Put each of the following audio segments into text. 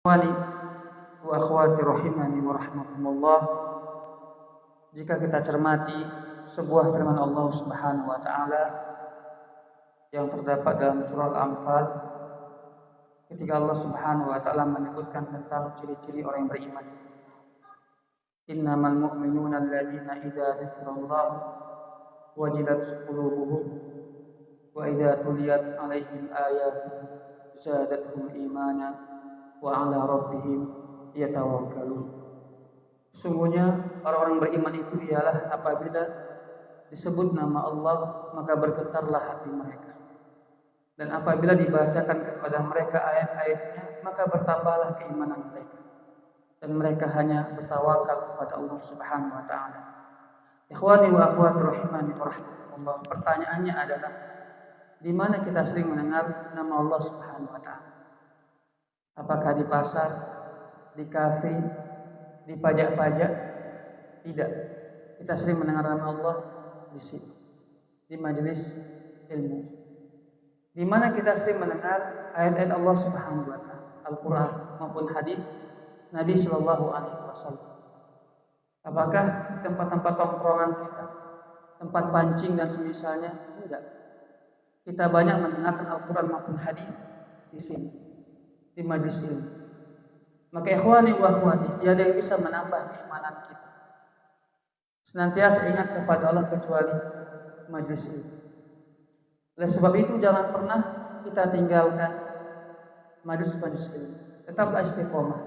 Ikhwani wa akhwati rahimani wa rahmakumullah. Jika kita cermati sebuah firman Allah Subhanahu wa taala yang terdapat dalam surah Al-Anfal, ketika Allah Subhanahu wa taala menyebutkan tentang ciri-ciri orang yang beriman. Innamal mu'minuna alladzina idza dzikrallah wajilat qulubuhum wa idza tuliyat 'alaihim ayatuhu zadatuhum imana wa 'ala rabbihim yatawakkalun. Sungguhnya orang-orang beriman itu ialah apabila disebut nama Allah maka bergetarlah hati mereka, dan apabila dibacakan kepada mereka ayat-ayatnya maka bertambahlah keimanan mereka, dan mereka hanya bertawakal kepada Allah Subhanahu wa taala. Ikhwani wa akhwati rahimani wa rahmatullah. Pertanyaannya adalah, di mana kita sering mendengar nama Allah Subhanahu wa taala? Apakah di pasar, di kafe, di pajak-pajak? Tidak. Kita sering mendengar nama Allah di sini, di majelis ilmu. Di mana kita sering mendengar ayat-ayat Allah Subhanahu wa taala, Al-Qur'an maupun hadis Nabi sallallahu alaihi wasallam. Apakah tempat-tempat tongkrongan kita, tempat pancing dan semisalnya? Tidak. Kita banyak mendengarkan Al-Qur'an maupun hadis di sini, di majlis ilmu. Maka ikhwani wa akhwati, tiada yang bisa menambah keimanan kita. Senantiasa ingat kepada Allah kecuali majlis ilmu. Oleh sebab itu jangan pernah kita tinggalkan majlis-majlis ilmu. Tetaplah istiqomah,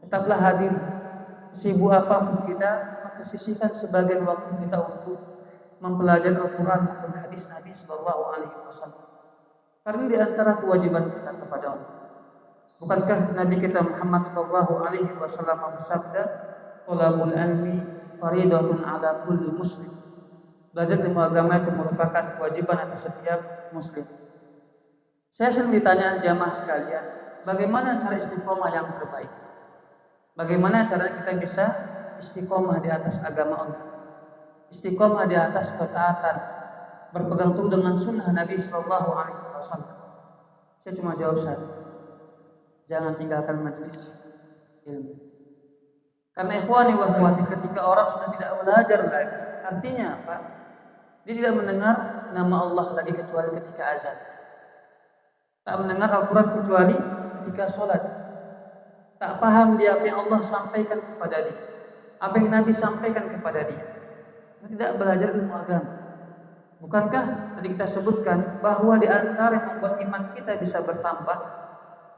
tetaplah hadir. Sibuk apapun kita, maka sisihkan sebagian waktu kita untuk mempelajari Al-Quran maupun hadis Nabi Sallallahu Alaihi Wasallam. Karena di antara kewajiban kita kepada Allah. Bukankah Nabi kita Muhammad Sallallahu Alaihi Wasallam bersabda, "Thalabul ilmi faridatun ala kulli muslim." Belajar ilmu agama itu merupakan kewajiban atas setiap muslim. Saya sering ditanya jamaah sekalian, bagaimana cara istiqomah yang terbaik? Bagaimana cara kita bisa istiqomah di atas agama Allah? Istiqomah di atas ketaatan, berpegang teguh dengan sunnah Nabi Sallallahu Alaihi Wasallam. Saya cuma jawab satu: jangan tinggalkan majelis ilmu. Karena ikhwani wa akhwati, ketika orang sudah tidak belajar lagi, artinya apa? Dia tidak mendengar nama Allah lagi kecuali ketika azan. Tak mendengar Al-Quran kecuali ketika sholat. Tak paham dia apa yang Allah sampaikan kepada dia, apa yang Nabi sampaikan kepada dia. Tidak belajar ilmu agama. Bukankah tadi kita sebutkan bahwa di antara yang membuat iman kita bisa bertambah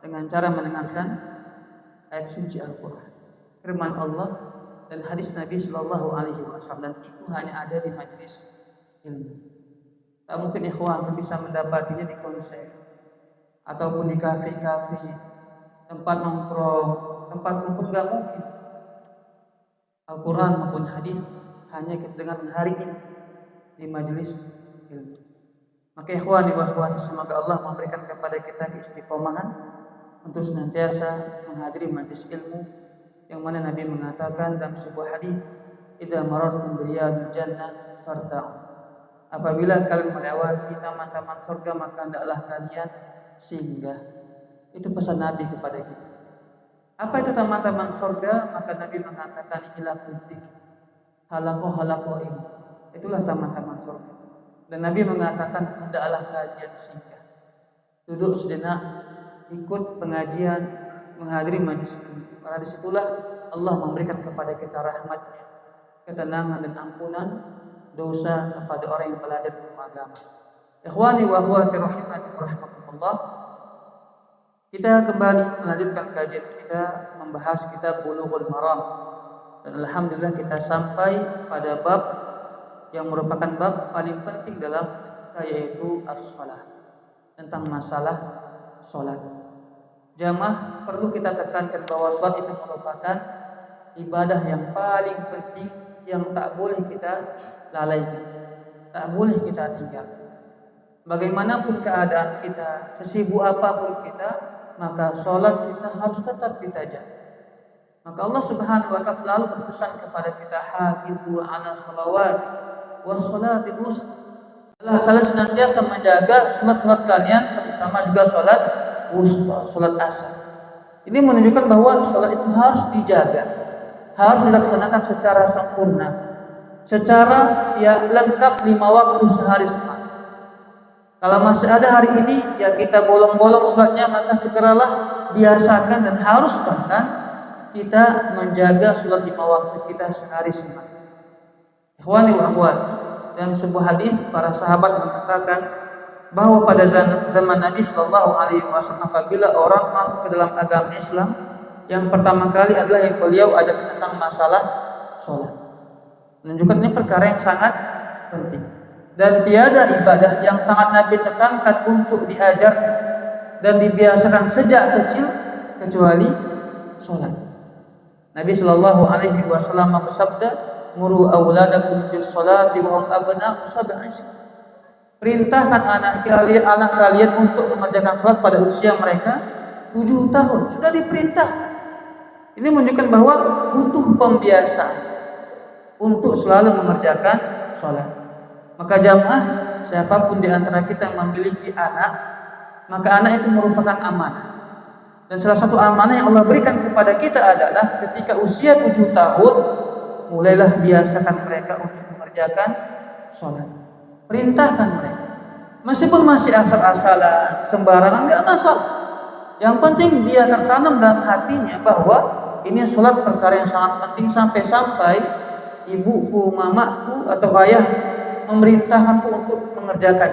dengan cara mendengarkan ayat suci Al-Quran, firman Allah dan hadis Nabi Sallallahu Alaihi Wasallam, dan itu hanya ada di majlis ilmu. Tak mungkin ikhwan bisa mendapatinya di konser ataupun di kafe-kafe, tempat nongkrong, tempat kumpul, nggak mungkin. Al-Quran maupun hadis hanya kita dengar hari ini di majlis ilmu. Maka ikhwani wa akhwati, semoga Allah memberikan kepada kita keistiqomahan untuk senantiasa menghadiri majlis ilmu, yang mana Nabi mengatakan dalam sebuah hadis, "Idza marartum biriyadil jannah farta'u." Apabila kalian melewati taman-taman surga maka hendaklah kalian singgah. Itu pesan Nabi kepada kita. Apa itu taman-taman surga? Maka Nabi mengatakan, "Hilaqul dzikr, halaqah ilmu." Itulah taman-taman surga. Dan Nabi mengatakan, hendaklah kalian singgah, duduk sejenak, ikut pengajian, menghadiri majlis ilmu. Karena disitulah Allah memberikan kepada kita rahmat-Nya, ketenangan dan ampunan dosa kepada orang yang belajar ilmu agama. Ikhwani wa akhwati rahimani wa rahmatullah. Kita kembali melanjutkan kajian kita membahas kitab Bulughul Maram, dan alhamdulillah kita sampai pada bab yang merupakan bab paling penting dalam kita, yaitu as-shalah, tentang masalah salat. Jamaah, perlu kita tekankan bahwa salat itu merupakan ibadah yang paling penting yang tak boleh kita lalaikan, tak boleh kita tinggalkan. Bagaimanapun keadaan kita, sesibuk apapun kita, maka sholat kita harus tetap kita jaga. Maka Allah Subhanahu wa taala selalu berpesan kepada kita, "Hafizu 'ala shalawat wa sholatil wusta." Kalian senantiasa menjaga salat-salat kalian, terutama juga salat wusta, salat asar. Ini menunjukkan bahwa sholat itu harus dijaga, harus dilaksanakan secara sempurna, secara ya lengkap 5 waktu sehari semalam. Kalau masih ada hari ini ya kita bolong-bolong sholatnya, maka segeralah biasakan dan harus bahkan kita menjaga sholat 5 waktu kita sehari semalam. Ikhwani wa akhwat, dalam sebuah hadis para sahabat mengatakan bahwa pada zaman Nabi Shallallahu Alaihi Wasallam apabila orang masuk ke dalam agama Islam, yang pertama kali adalah yang beliau ajarkan tentang masalah sholat. Menunjukkan ini perkara yang sangat penting. Dan tiada ibadah yang sangat Nabi tekankan untuk diajarkan dan dibiasakan sejak kecil kecuali sholat. Nabi Shallallahu Alaihi Wasallam bersabda, "Muru awladakum bis sholati wa hum abna'u sab'i." Perintahkan anak kalian untuk mengerjakan sholat pada usia mereka 7 tahun. Sudah diperintah. Ini menunjukkan bahwa butuh pembiasaan untuk selalu mengerjakan sholat. Maka jamaah, siapapun di antara kita yang memiliki anak, maka anak itu merupakan amanah. Dan salah satu amanah yang Allah berikan kepada kita adalah ketika usia 7 tahun, mulailah biasakan mereka untuk mengerjakan sholat. Perintahkan mereka. Meskipun masih asal-asalan, sembarangan, tidak masalah. Yang penting dia tertanam dalam hatinya bahwa ini sholat perkara yang sangat penting, sampai-sampai ibuku, mamaku, atau ayah memerintahkanku untuk mengerjakan.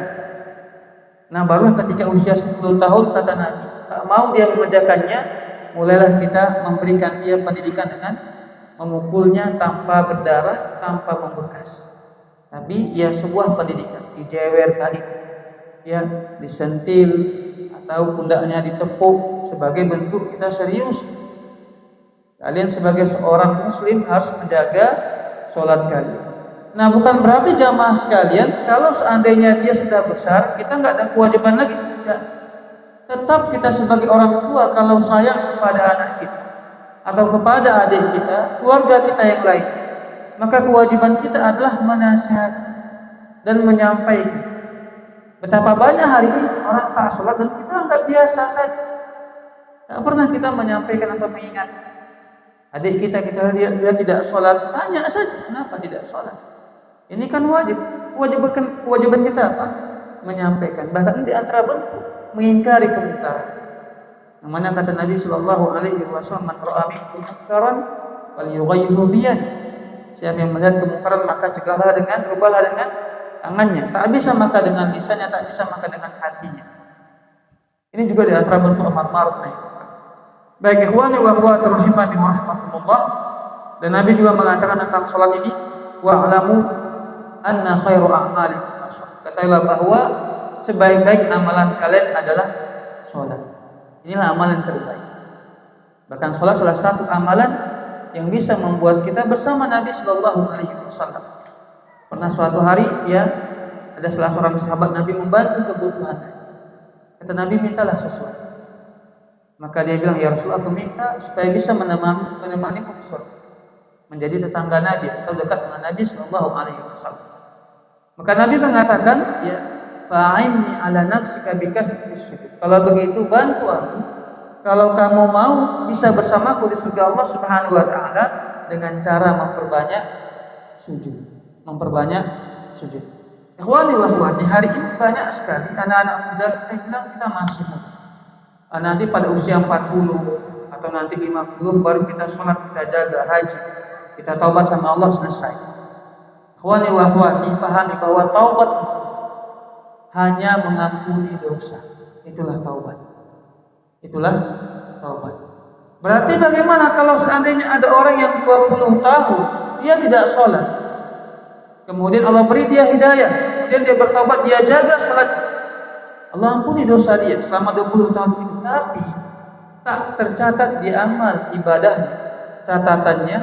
Nah, barulah ketika usia 10 tahun kata Nabi, tak mau dia mengerjakannya, mulailah kita memberikan dia pendidikan dengan memukulnya tanpa berdarah, tanpa membekas. Tapi ya sebuah pendidikan, dijewer kali, ya disentil atau pundaknya ditepuk sebagai bentuk kita serius. Kalian sebagai seorang muslim harus menjaga sholat kalian. Nah, bukan berarti jamaah sekalian kalau seandainya dia sudah besar kita nggak ada kewajiban lagi. Tidak. Tetap kita sebagai orang tua kalau sayang kepada anak kita atau kepada adik kita, keluarga kita yang lain, maka kewajiban kita adalah menasihati dan menyampaikan. Betapa banyak hari ini orang tak sholat dan kita anggap biasa saja. Tak pernah kita menyampaikan atau mengingat. Adik kita lihat dia tidak sholat, tanya saja kenapa tidak sholat. Ini kan wajib. Kewajiban kita apa? Menyampaikan. Bahkan di antara bentuk mengingkari kemungkaran. Yang mana kata Nabi Shallallahu Alaihi Wasallam, "Man ra'a minkum munkaran falyughayyirhu biyadihi." Siapa yang melihat kemungkaran maka cegahlah dengan, rubahlah dengan tangannya. Tak bisa maka dengan lisannya, tak bisa maka dengan hatinya. Ini juga di antara bentuk amar ma'ruf nahi munkar. Baik ikhwani wa akhwati rahimani wa rahmakumullah. Dan Nabi juga mengatakan tentang salat ini, wa'lamu anna khairu a'malikum as-shalah. Katakanlah bahwa sebaik-baik amalan kalian adalah salat. Inilah amalan terbaik. Bahkan salat salah satu amalan yang bisa membuat kita bersama Nabi Shallallahu Alaihi Wasallam. Pernah suatu hari ya ada salah seorang sahabat Nabi membantu kebutuhan. Kata Nabi, mintalah sesuatu. Maka dia bilang, ya Rasulullah, aku minta supaya bisa menemani ke surga, menjadi tetangga Nabi atau dekat dengan Nabi Shallallahu Alaihi Wasallam. Maka Nabi mengatakan, ya fa'inni ala nafsika bikasris sujud. Kalau begitu bantu aku. Kalau kamu mau bisa bersamaku di surga Allah Subhanahu wa taala dengan cara memperbanyak sujud. Ikhwani wa akhwati, hari ini banyak sekali anak-anak muda kita bilang kita masih muda. Nanti pada usia 40 atau nanti 50 baru kita sholat, kita jaga haji, kita taubat sama Allah, selesai. Ikhwani wa akhwati, pahami bahwa taubat hanya mengampuni dosa. Itulah taubat. Berarti bagaimana kalau seandainya ada orang yang 20 tahun dia tidak sholat, kemudian Allah beri dia hidayah, kemudian dia bertaubat, dia jaga sholat, Allah ampuni dosa dia selama 20 tahun itu, tapi tak tercatat di amal ibadahnya, catatannya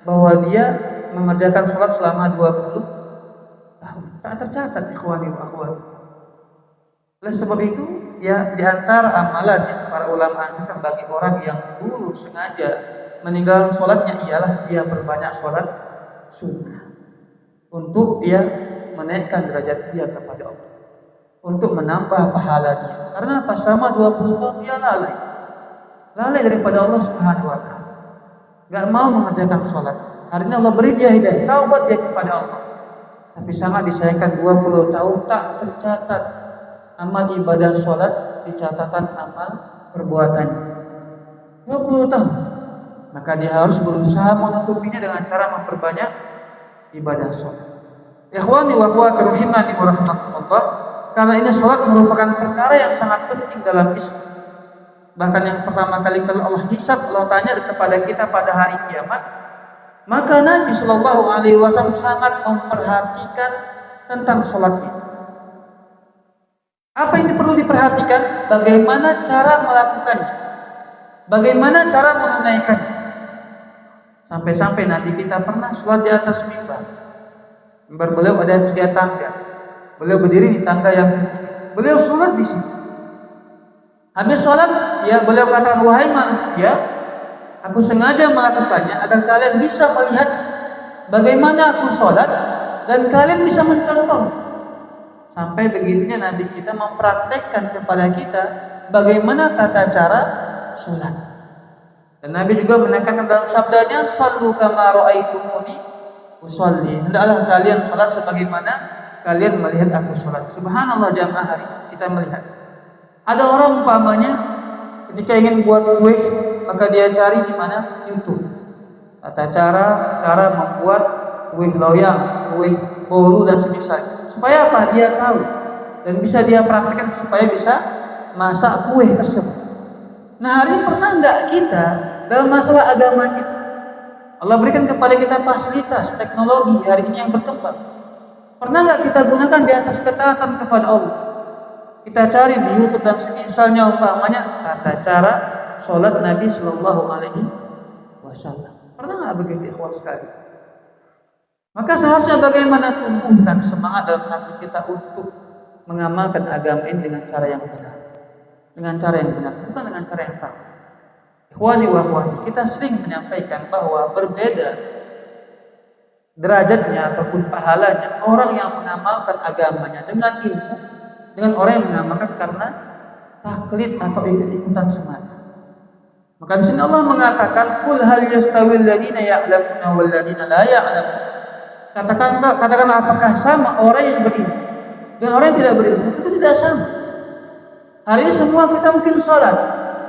bahwa dia mengerjakan sholat selama 20 tahun, tak tercatat. Ikhwani wa akhwati, oleh sebab itu ya di antara amalan yang para ulama kita bagi orang yang dulu sengaja meninggalkan sholatnya ialah dia berbanyak sholat sunnah untuk dia menaikkan derajat dia kepada Allah, untuk menambah pahala dia. Karena apa? Selama 20 tahun dia lalai, lalai daripada Allah Subhanahu wa taala. Enggak mau mengerjakan salat. Hari ini Allah beri dia hidayah, taubat dia kepada Allah. Tapi sangat disayangkan 20 tahun tak tercatat amal ibadah salat di catatan amal perbuatannya. 20 tahun. Maka dia harus berusaha menutupinya dengan cara memperbanyak ibadah salat. Ikhwani wa akhwati rahimani wa rahmatullah, karena ini salat merupakan perkara yang sangat penting dalam Islam. Bahkan yang pertama kali kalau Allah hisab, Allah tanya kepada kita pada hari kiamat, maka Nabi Shallallahu Alaihi Wasallam sangat memperhatikan tentang salatnya. Apa yang perlu diperhatikan? Bagaimana cara melakukannya, bagaimana cara menunaikannya. Sampai-sampai Nabi kita pernah sholat di atas mimbar. Mimbar beliau ada 3 tangga. Beliau berdiri di tangga yang ketiga. Beliau sholat di sini. Habis sholat, ya beliau katakan, wahai manusia, aku sengaja melakukannya agar kalian bisa melihat bagaimana aku sholat dan kalian bisa mencontoh. Sampai begitunya Nabi kita mempraktekkan kepada kita bagaimana tata cara sholat. Dan Nabi juga menekankan dalam sabdanya, sallu kama ra'aitumuni usolli. Hendaklah kalian sholat sebagaimana kalian melihat aku sholat. Subhanallah, jamaah hari kita melihat. Ada orang umpamanya ketika ingin buat kue, maka dia cari di mana? YouTube. Tata cara membuat kue loyang, kue bolu dan semisal. Supaya apa? Dia tahu dan bisa dia praktekkan supaya bisa masak kue tersebut. Nah, hari ini pernah enggak kita dalam masalah agama kita, Allah berikan kepada kita fasilitas teknologi hari ini yang berkembang. Pernah enggak kita gunakan di atas ketaatan kepada Allah? Kita cari di YouTube dan semisalnya umpamanya tata cara sholat Nabi Shallallahu Alaihi Wasallam. Pernah nggak begitu ikhwan sekali? Maka seharusnya bagaimana tumbuhkan semangat dalam hati kita untuk mengamalkan agama ini dengan cara yang benar, dengan cara yang benar, bukan dengan cara yang tak. Ikhwani wa akhwati, kita sering menyampaikan bahwa berbeda derajatnya ataupun pahalanya orang yang mengamalkan agamanya dengan ilmu dengan orang yang mengamalkan karena taklid atau ikut-ikutan semata. Maka di sini Allah mengatakan, "Qul hal yastawil ladina ya'lamuna wal ladina la ya'lamun." Katakanlah apakah sama orang yang berilmu dan orang yang tidak berilmu? Itu tidak sama. Hari ini semua kita mungkin sholat,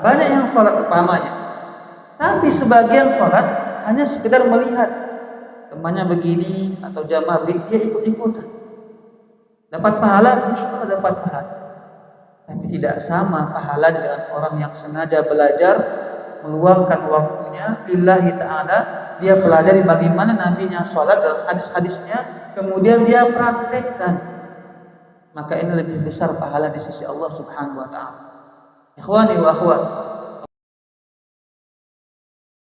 banyak yang sholat umpamanya, tapi sebagian sholat hanya sekedar melihat temannya begini atau jamaah begini, dia ikut-ikutan. Dapat pahala, insya dapat pahala. Tapi tidak sama pahala dengan orang yang sengaja belajar, meluangkan waktunya lillahi ta'ala. Dia pelajari bagaimana nantinya sholat dalam hadis-hadisnya, kemudian dia praktekkan. Maka ini lebih besar pahala di sisi Allah Subhanahu wa ta'ala. Ikhwani wa akhwat,